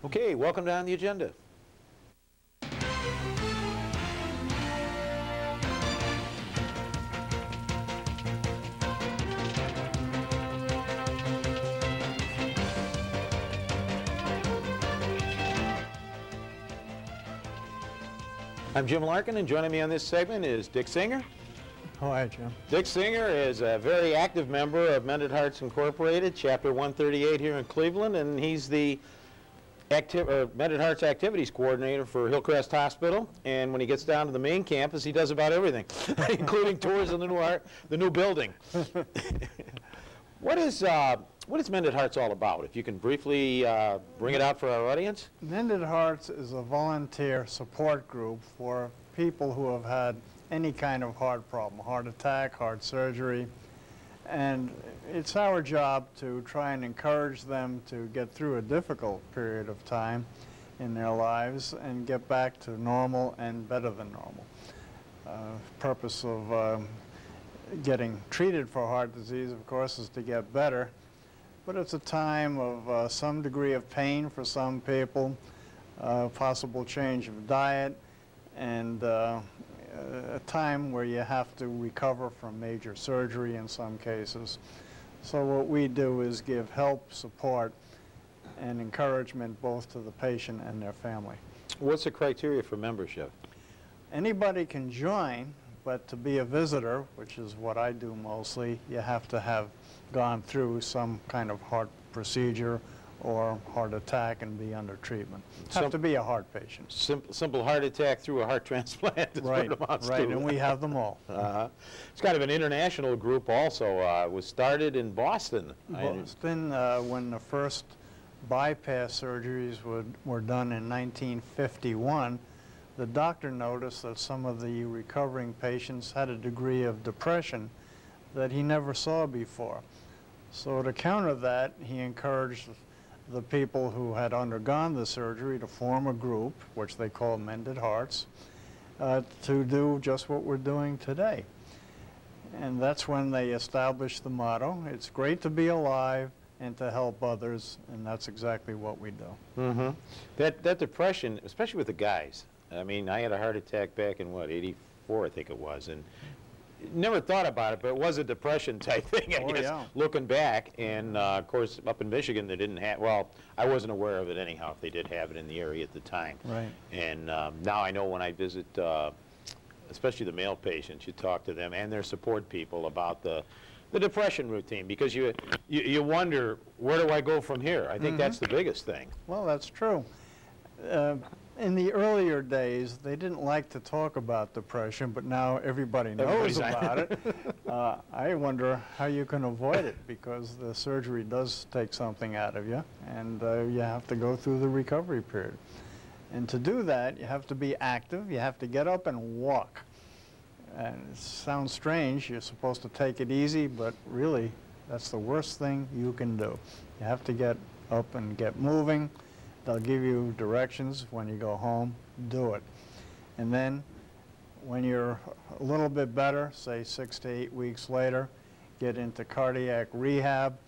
Okay, welcome down the agenda. I'm Jim Larkin, and joining me on this segment is Dick Singer. Hi, Jim. Dick Singer is a very active member of Mended Hearts Incorporated, Chapter 138 here in Cleveland, and he's the Mended Hearts Activities Coordinator for Hillcrest Hospital. And when he gets down to the main campus, he does about everything, including tours of the new building. What is Mended Hearts all about? If you can briefly bring it out for our audience. Mended Hearts is a volunteer support group for people who have had any kind of heart problem, heart attack, heart surgery. And it's our job to try and encourage them to get through a difficult period of time in their lives and get back to normal and better than normal. Purpose of getting treated for heart disease, of course, is to get better. But it's a time of some degree of pain for some people, possible change of diet, and a time where you have to recover from major surgery in some cases. So what we do is give help, support, and encouragement both to the patient and their family. What's the criteria for membership? Anybody can join, but to be a visitor, which is what I do mostly, you have to have gone through some kind of heart procedure or heart attack and be under treatment. Have to be a heart patient. Simple heart attack through a heart transplant is right, what it amounts right, to. and we have them all. It's kind of an international group also. It was started in Boston. Boston, when the first bypass surgeries were done in 1951, the doctor noticed that some of the recovering patients had a degree of depression that he never saw before. So to counter that, he encouraged the people who had undergone the surgery to form a group, which they call Mended Hearts, to do just what we're doing today. And that's when they established the motto, it's great to be alive and to help others, and that's exactly what we do. Mm-hmm. That depression, especially with the guys, I mean, I had a heart attack back in, what, 84, I think it was, and never thought about it, but it was a depression type thing, I guess, yeah. Looking back. And of course, up in Michigan, they didn't have, well, I wasn't aware of it anyhow, if they did have it in the area at the time. Right. And now I know when I visit, especially the male patients, you talk to them and their support people about the depression routine, because you wonder, where do I go from here? I think that's the biggest thing. Well, that's true. In the earlier days, they didn't like to talk about depression, but now everybody knows about it. I wonder how you can avoid it, because the surgery does take something out of you, and you have to go through the recovery period. And to do that, you have to be active. You have to get up and walk. And it sounds strange. You're supposed to take it easy, but really, that's the worst thing you can do. You have to get up and get moving. They'll give you directions when you go home, do it. And then when you're a little bit better, say 6 to 8 weeks later, get into cardiac rehab.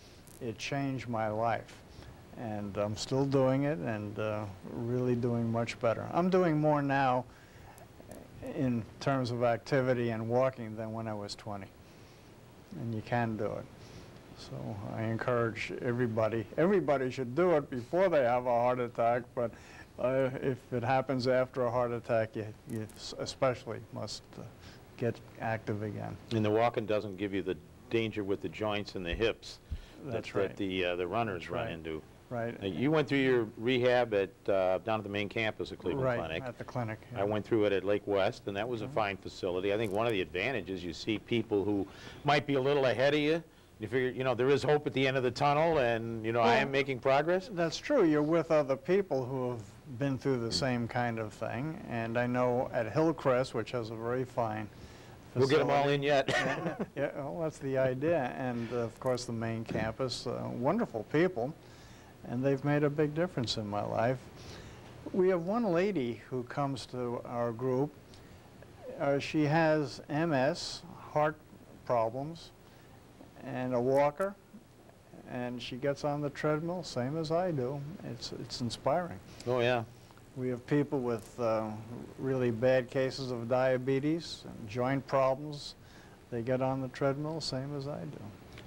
It changed my life. And I'm still doing it and really doing much better. I'm doing more now in terms of activity and walking than when I was 20. And you can do it. So I encourage everybody. Everybody should do it before they have a heart attack, but if it happens after a heart attack, you especially must get active again. And the walking doesn't give you the danger with the joints and the hips that the runners run into. Right. You went through your rehab at down at the main campus of Cleveland Clinic. Right, at the clinic. Yeah. I went through it at Lake West, and that was a fine facility. I think one of the advantages, you see people who might be a little ahead of you. You figure, you know, there is hope at the end of the tunnel, and, you know, I am making progress? That's true. You're with other people who have been through the same kind of thing. And I know at Hillcrest, which has a very fine facility. We'll get them all in yet. Yeah, well, that's the idea. And, of course, the main campus, wonderful people. And they've made a big difference in my life. We have one lady who comes to our group. She has MS, heart problems, and a walker, and she gets on the treadmill, same as I do. It's inspiring. Oh, yeah. We have people with really bad cases of diabetes and joint problems. They get on the treadmill, same as I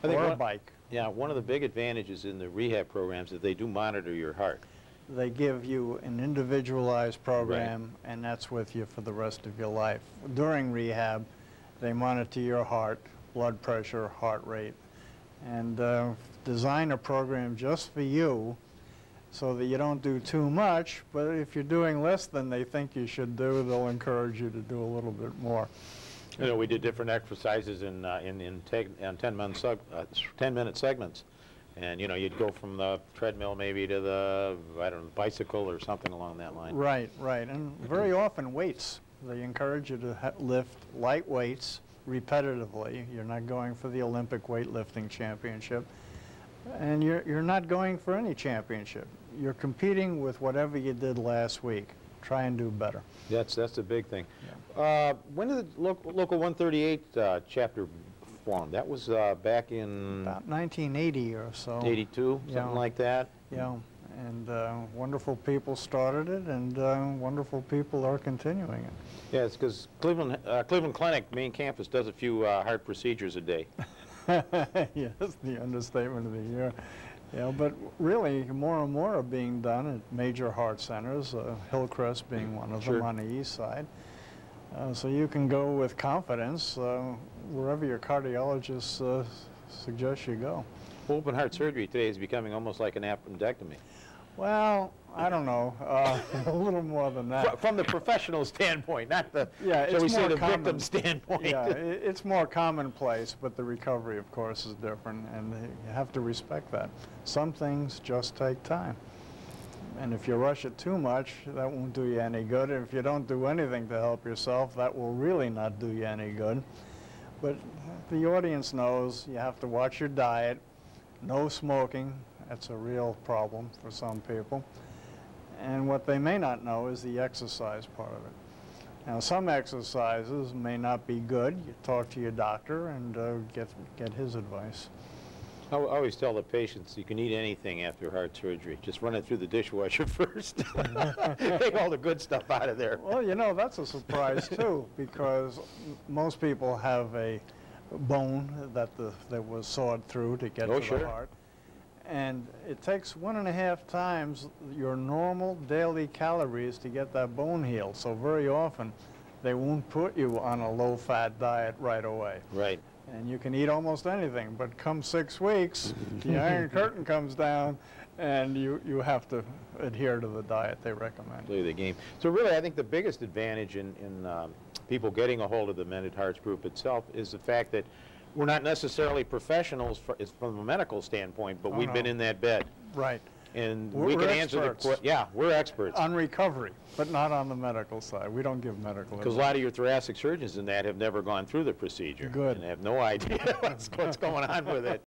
do, or a bike. Yeah, one of the big advantages in the rehab programs is they do monitor your heart. They give you an individualized program, and that's with you for the rest of your life. During rehab, they monitor your heart, blood pressure, heart rate, and design a program just for you so that you don't do too much, but if you're doing less than they think you should do, they'll encourage you to do a little bit more. You know, we did different exercises in 10-minute segments. And, you know, you'd go from the treadmill maybe to the, I don't know, bicycle or something along that line. Right, right. And very often weights. They encourage you to lift light weights repetitively. You're not going for the Olympic weightlifting championship. And you're not going for any championship. You're competing with whatever you did last week. Try and do better. That's a big thing. Yeah. When did the Local 138 chapter form? That was back in... About 1980 or so. 82, Yeah. something like that? Yeah, and wonderful people started it, and wonderful people are continuing it. Yeah, it's because Cleveland Clinic main campus does a few heart procedures a day. Yes, the understatement of the year. Yeah, but really, more and more are being done at major heart centers, Hillcrest being one of them on the east side. So you can go with confidence wherever your cardiologist suggests you go. Open heart surgery today is becoming almost like an appendectomy. Well, I don't know, a little more than that. From the professional standpoint, not the, yeah, shall we say, the common, victim standpoint. Yeah, it's more commonplace, but the recovery, of course, is different, and you have to respect that. Some things just take time. And if you rush it too much, that won't do you any good. And if you don't do anything to help yourself, that will really not do you any good. But the audience knows you have to watch your diet, no smoking. That's a real problem for some people. And what they may not know is the exercise part of it. Now, some exercises may not be good. You talk to your doctor and get his advice. I always tell the patients you can eat anything after heart surgery. Just run it through the dishwasher first. Take all the good stuff out of there. Well, you know, that's a surprise, too, because most people have a bone that was sawed through to get to the heart. And it takes 1.5 times your normal daily calories to get that bone healed. So very often, they won't put you on a low-fat diet right away. Right. And you can eat almost anything, but come 6 weeks, the Iron Curtain comes down, and you have to adhere to the diet they recommend. Play the game. So really, I think the biggest advantage in people getting a hold of the Mended Hearts group itself is the fact that we're not necessarily professionals from a medical standpoint, but we've been in that bed. Right. And we can answer the question. Yeah, we're experts. On recovery, but not on the medical side. We don't give medical advice. Because a lot of your thoracic surgeons in that have never gone through the procedure. Good. And have no idea what's going on with it.